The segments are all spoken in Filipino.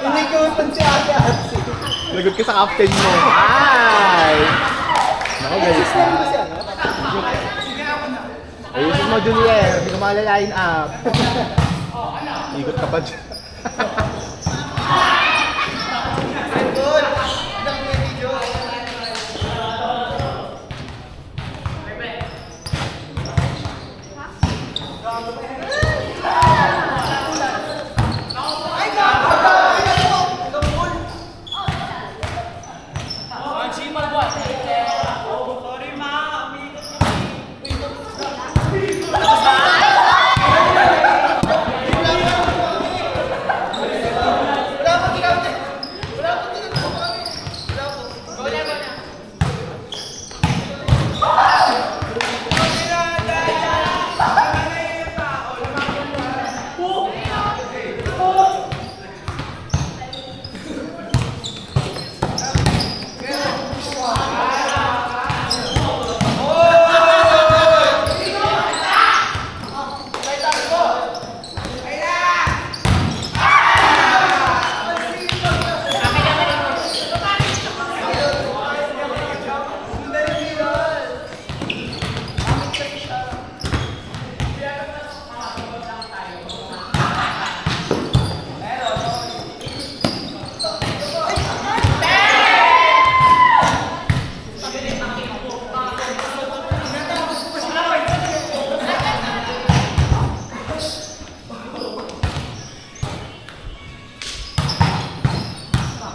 Inikutan si Ate Atsi. Lagot ka sa captain mo. Ay! Naku, galis na. Ayusin mo, Junior. Hindi ka makala-line up. Ikot ka pa dyan.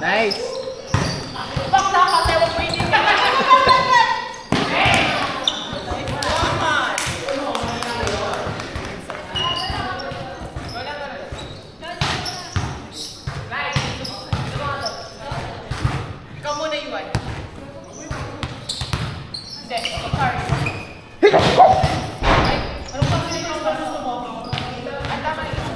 Nice! Bakla ka, tayo pwede ka. Ikaw muna, Yuan. Hindi, sorry. Anong pagkakas yung gusto mo? Ang tama yun.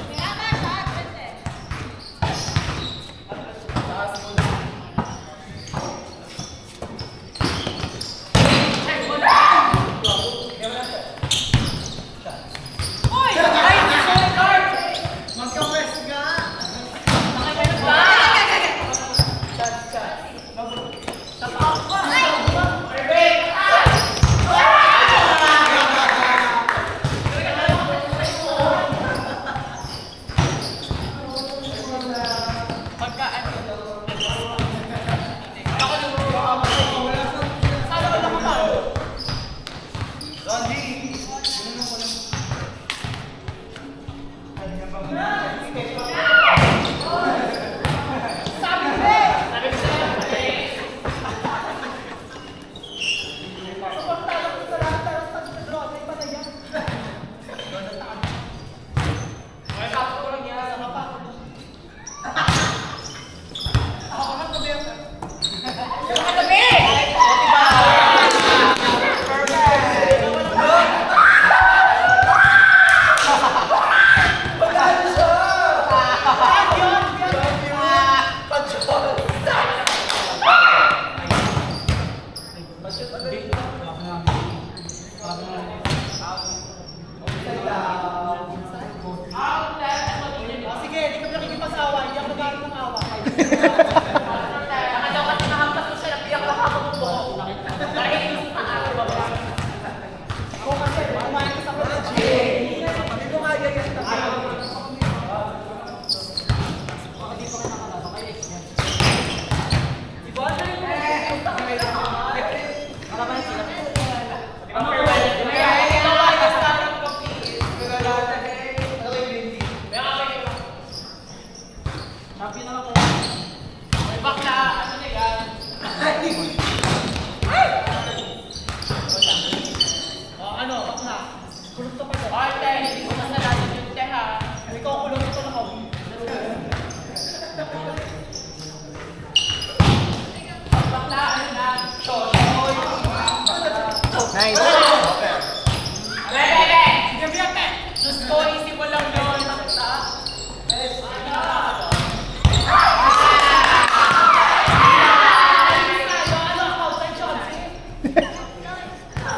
Bakla, ano na yan? Arte, hindi ko masalanan yung te ha. Ikaw kulong ito na kami. Baklaan na. Nice. Bebe! Sige, Bebe! Diyos ko, isip mo lang yun.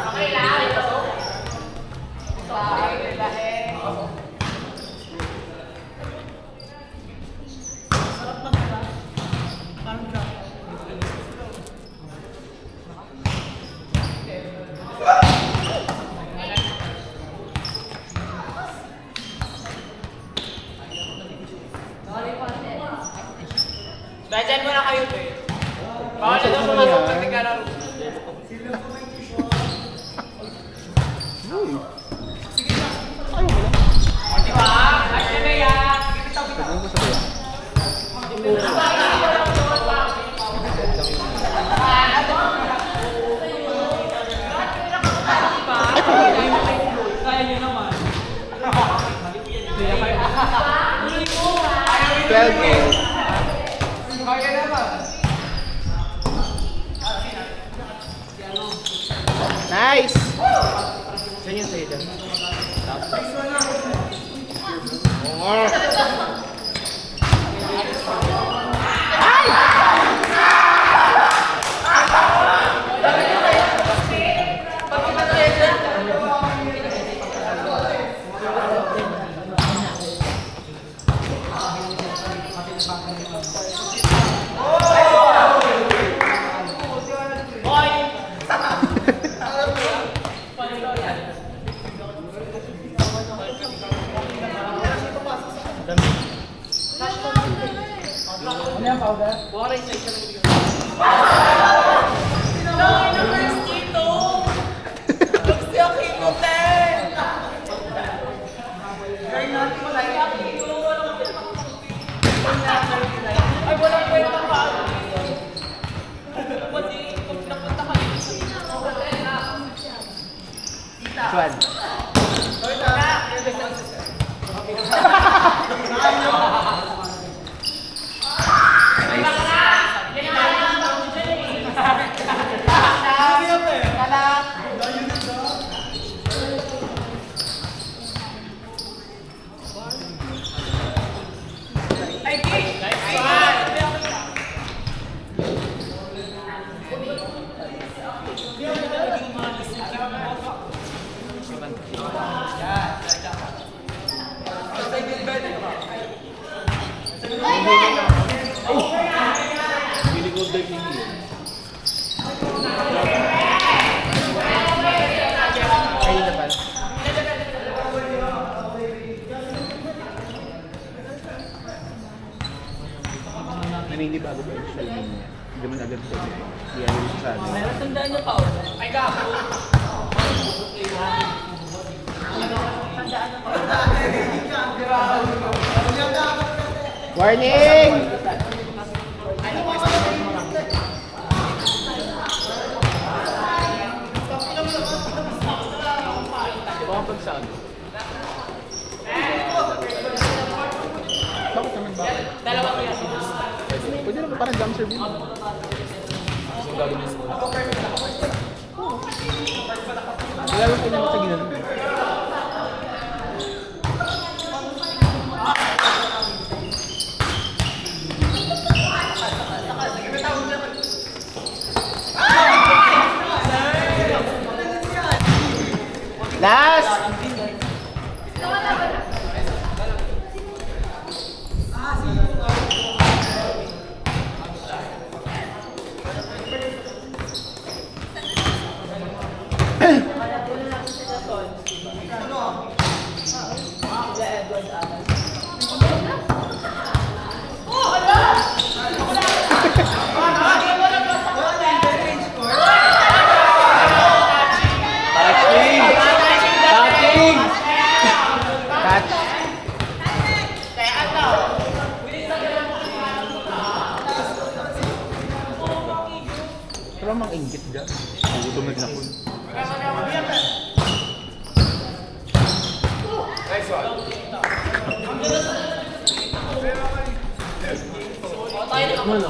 Okay lang. Dyan mo na kayo, be. Bawal na daw pumasok pag naglalaro. O, diba? Ayun na yan. Tignan ko sa kaya. Kaya nyo naman. 12. Kaya naman. Nice! Saan yung sa'yo dyan? Ay, walang kwenta ka. Pati, kung napunta ka dito sa Swan. Really good diving here. Ayun naman. Hindi bago pa yung show niya. Hindi man agad siya. Iyan yung sa amin. tandaan niyo pa. Ay, gapo. Warning! Bakit naman ba? Dalawang yan. Pwede naman parang jump serve yun. Lalo ko naman sa ginano. Last! Pero mang inggit dyan. Gutom na din ako. Tayo na